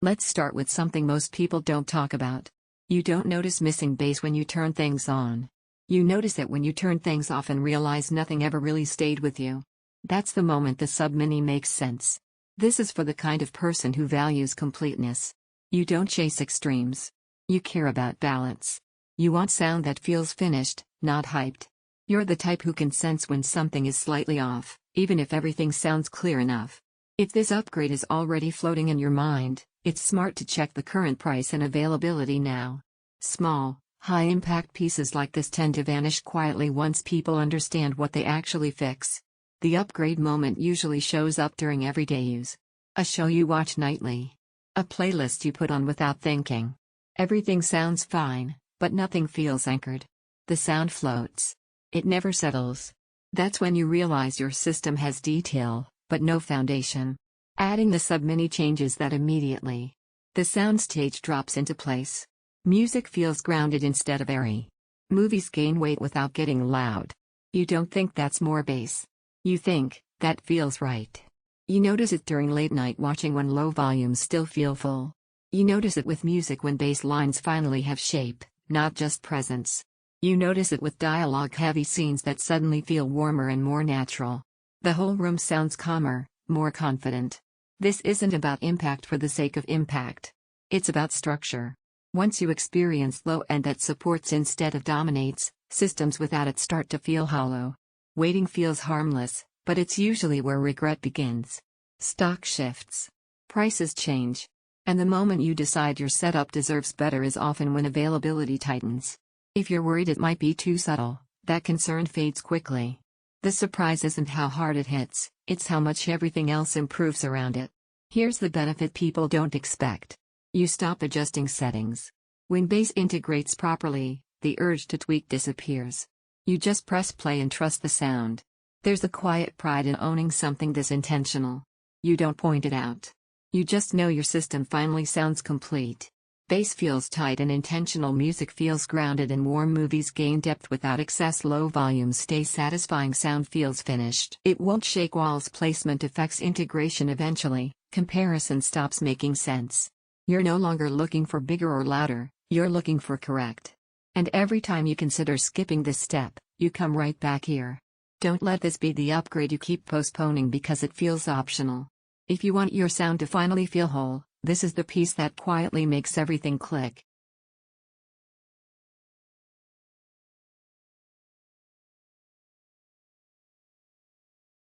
Let's start with something most people don't talk about. You don't notice missing bass when you turn things on. You notice it when you turn things off and realize nothing ever really stayed with you. That's the moment the Sub Mini makes sense. This is for the kind of person who values completeness. You don't chase extremes. You care about balance. You want sound that feels finished, not hyped. You're the type who can sense when something is slightly off, even if everything sounds clear enough. If this upgrade is already floating in your mind, it's smart to check the current price and availability now. Small, high-impact pieces like this tend to vanish quietly once people understand what they actually fix. The upgrade moment usually shows up during everyday use. A show you watch nightly. A playlist you put on without thinking. Everything sounds fine, but nothing feels anchored. The sound floats. It never settles. That's when you realize your system has detail, but no foundation. Adding the Sub Mini changes that immediately. The soundstage drops into place. Music feels grounded instead of airy. Movies gain weight without getting loud. You don't think that's more bass. You think, that feels right. You notice it during late night watching when low volumes still feel full. You notice it with music when bass lines finally have shape, not just presence. You notice it with dialogue-heavy scenes that suddenly feel warmer and more natural. The whole room sounds calmer, more confident. This isn't about impact for the sake of impact. It's about structure. Once you experience low end that supports instead of dominates, systems without it start to feel hollow. Waiting feels harmless, but it's usually where regret begins. Stock shifts. Prices change. And the moment you decide your setup deserves better is often when availability tightens. If you're worried it might be too subtle, that concern fades quickly. The surprise isn't how hard it hits, it's how much everything else improves around it. Here's the benefit people don't expect. You stop adjusting settings. When bass integrates properly, the urge to tweak disappears. You just press play and trust the sound. There's a quiet pride in owning something this intentional. You don't point it out. You just know your system finally sounds complete. Bass feels tight and intentional, music feels grounded and warm, movies gain depth without excess, low volumes stay satisfying, sound feels finished. It won't shake walls, placement affects integration eventually, comparison stops making sense. You're no longer looking for bigger or louder, you're looking for correct. And every time you consider skipping this step, you come right back here. Don't let this be the upgrade you keep postponing because it feels optional. If you want your sound to finally feel whole, this is the piece that quietly makes everything click.